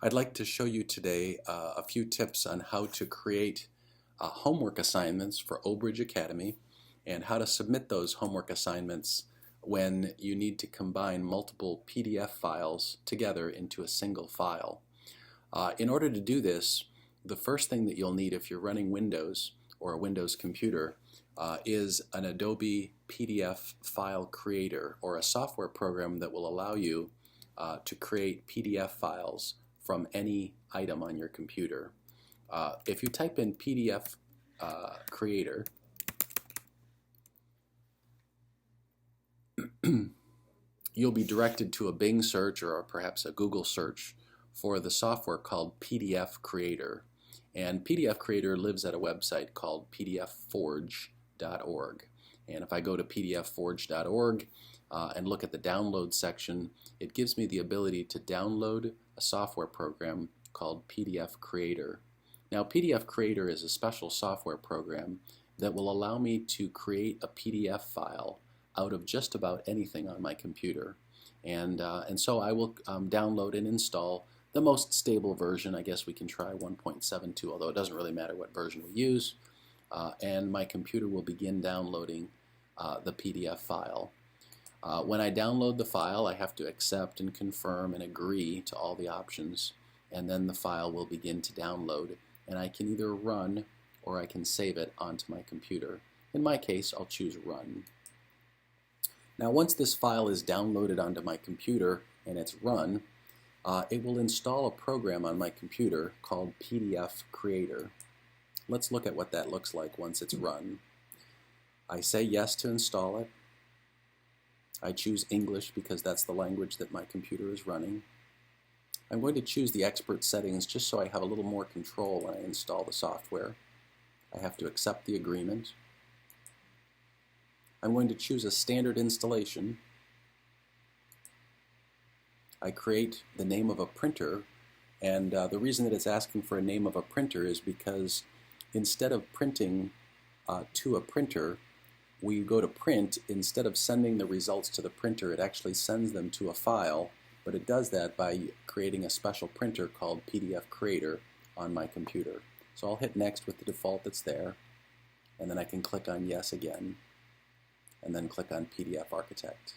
I'd like to show you today a few tips on how to create homework assignments for Old Bridge Academy and how to submit those homework assignments when you need to combine multiple PDF files together into a single file. In order to do this, the first thing that you'll need if you're running Windows or a Windows computer is an Adobe PDF file creator, or a software program that will allow you to create PDF files from any item on your computer. If you type in PDF creator, you'll be directed to a Bing search or perhaps a Google search for the software called PDF Creator. And PDF Creator lives at a website called pdfforge.org. And if I go to pdfforge.org and look at the download section, it gives me the ability to download a software program called PDF Creator. Now, PDF Creator is a special software program that will allow me to create a PDF file out of just about anything on my computer. And so I will download and install the most stable version. I guess we can try 1.72, although it doesn't really matter what version we use. And my computer will begin downloading the PDF file. When I download the file, I have to accept and confirm and agree to all the options, and then the file will begin to download, and I can either run or I can save it onto my computer. In my case, I'll choose run. Now, once this file is downloaded onto my computer and it's run, it will install a program on my computer called PDF Creator. Let's look at what that looks like once it's run. I say yes to install it. I choose English because that's the language that my computer is running. I'm going to choose the expert settings just so I have a little more control when I install the software. I have to accept the agreement. I'm going to choose a standard installation. I create the name of a printer, and the reason that it's asking for a name of a printer is because instead of printing to a printer, we go to print. Instead of sending the results to the printer, it actually sends them to a file, but it does that by creating a special printer called PDF Creator on my computer. So I'll hit next with the default that's there, and then I can click on yes again, and then click on PDF Architect.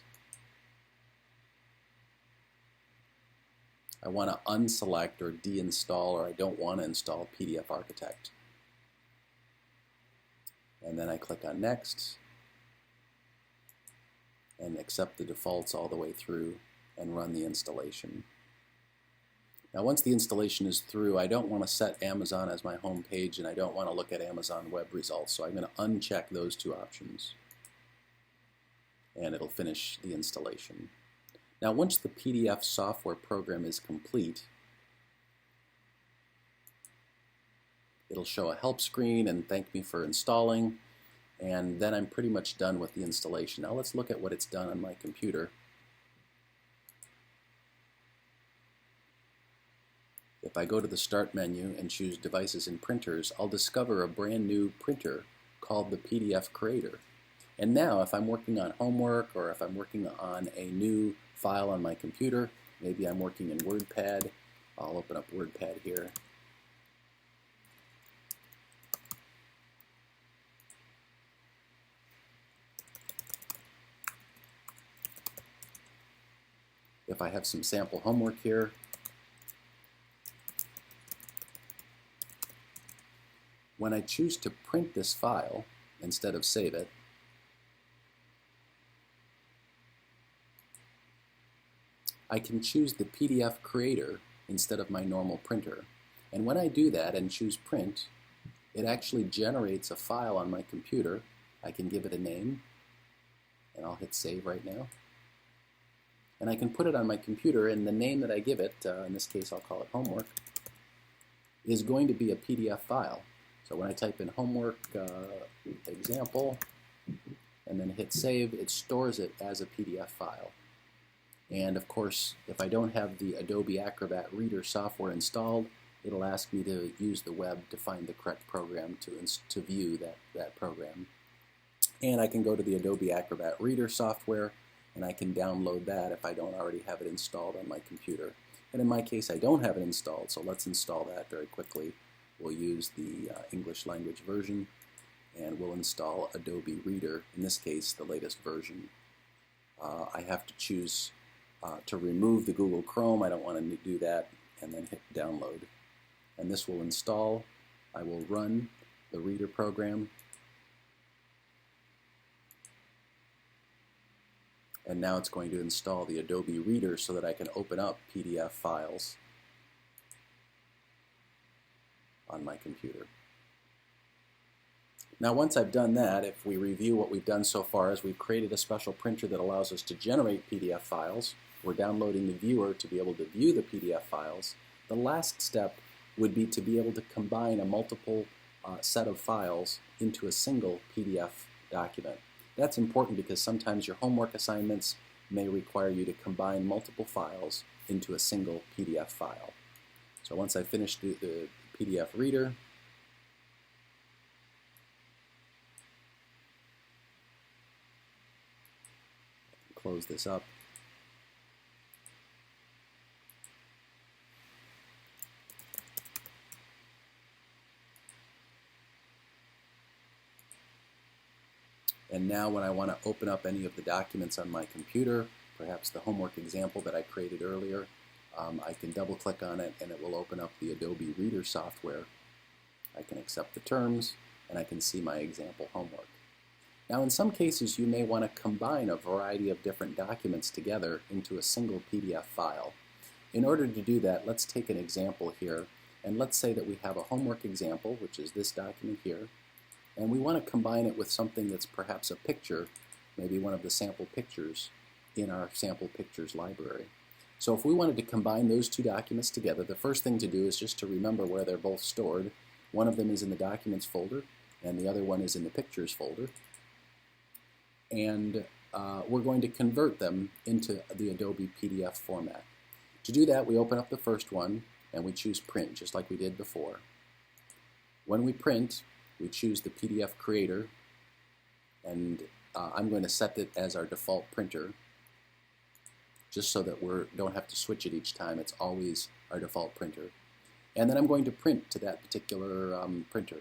I want to unselect or deinstall, or I don't want to install PDF Architect. And then I click on next and accept the defaults all the way through and run the installation. Now, once the installation is through, I don't want to set Amazon as my home page, and I don't want to look at Amazon web results, so I'm going to uncheck those two options, and it'll finish the installation. Now, once the PDF software program is complete, it'll show a help screen and thank me for installing, and then I'm pretty much done with the installation. Now let's look at what it's done on my computer. If I go to the Start menu and choose Devices and Printers, I'll discover a brand new printer called the PDF Creator. And now if I'm working on homework, or if I'm working on a new file on my computer, maybe I'm working in WordPad, I'll open up WordPad here. If I have some sample homework here, when I choose to print this file instead of save it, I can choose the PDF Creator instead of my normal printer. And when I do that and choose print, it actually generates a file on my computer. I can give it a name, and I'll hit save right now. And I can put it on my computer, and the name that I give it, in this case I'll call it homework, is going to be a PDF file. So when I type in homework example and then hit save, it stores it as a PDF file. And of course, if I don't have the Adobe Acrobat Reader software installed, it'll ask me to use the web to find the correct program to view that program. And I can go to the Adobe Acrobat Reader software, and I can download that if I don't already have it installed on my computer. And in my case, I don't have it installed, so let's install that very quickly. We'll use the English language version, and we'll install Adobe Reader, in this case, the latest version. I have to choose to remove the Google Chrome. I don't want to do that, and then hit download. And this will install. I will run the Reader program. And now it's going to install the Adobe Reader so that I can open up PDF files on my computer. Now once I've done that, if we review what we've done so far, is we've created a special printer that allows us to generate PDF files. We're downloading the viewer to be able to view the PDF files. The last step would be to be able to combine a multiple set of files into a single PDF document. That's important because sometimes your homework assignments may require you to combine multiple files into a single PDF file. So once I finish the PDF reader, close this up. And now when I want to open up any of the documents on my computer, perhaps the homework example that I created earlier, I can double click on it and it will open up the Adobe Reader software. I can accept the terms and I can see my example homework. Now in some cases you may want to combine a variety of different documents together into a single PDF file. In order to do that, let's take an example here, and let's say that we have a homework example, which is this document here, and we want to combine it with something that's perhaps a picture, maybe one of the sample pictures in our sample pictures library. So if we wanted to combine those two documents together, the first thing to do is just to remember where they're both stored. One of them is in the Documents folder, and the other one is in the Pictures folder. And we're going to convert them into the Adobe PDF format. To do that, we open up the first one, and we choose Print, just like we did before. When we print, we choose the PDF Creator, and I'm going to set it as our default printer, just so that we don't have to switch it each time. It's always our default printer. And then I'm going to print to that particular printer.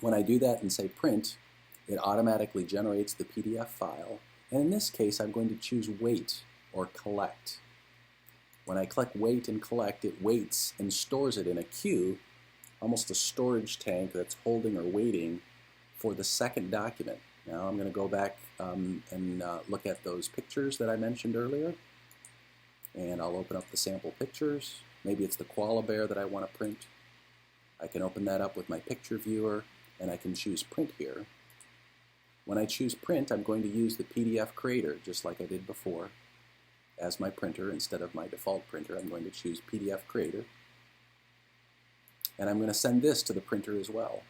When I do that and say Print, it automatically generates the PDF file, and in this case I'm going to choose Wait or Collect. When I click Wait and Collect, it waits and stores it in a queue, almost a storage tank that's holding or waiting for the second document. Now I'm going to go back and look at those pictures that I mentioned earlier, and I'll open up the sample pictures. Maybe it's the koala bear that I want to print. I can open that up with my picture viewer, and I can choose Print here. When I choose Print, I'm going to use the PDF Creator, just like I did before, as my printer. Instead of my default printer, I'm going to choose PDF Creator. And I'm going to send this to the printer as well.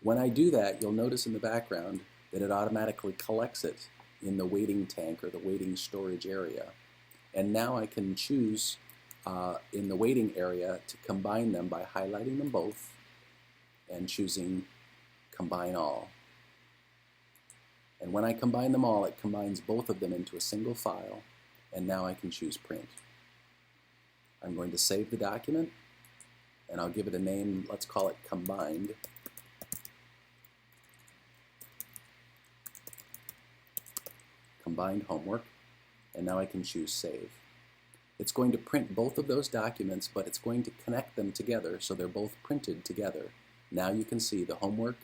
When I do that, you'll notice in the background that it automatically collects it in the waiting tank or the waiting storage area. And now I can choose in the waiting area to combine them by highlighting them both and choosing Combine All. And when I combine them all, it combines both of them into a single file, and now I can choose Print. I'm going to save the document, and I'll give it a name. Let's call it Combined. Combined Homework, and now I can choose Save. It's going to print both of those documents, but it's going to connect them together so they're both printed together. Now you can see the homework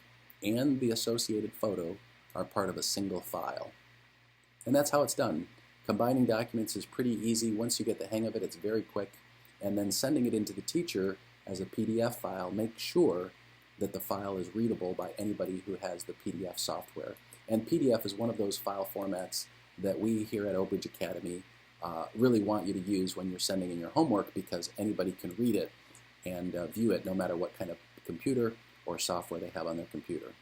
and the associated photo are part of a single file. And that's how it's done. Combining documents is pretty easy. Once you get the hang of it, it's very quick. And then sending it into the teacher as a PDF file, make sure that the file is readable by anybody who has the PDF software. And PDF is one of those file formats that we here at Oak Ridge Academy really want you to use when you're sending in your homework, because anybody can read it and view it no matter what kind of computer or software they have on their computer.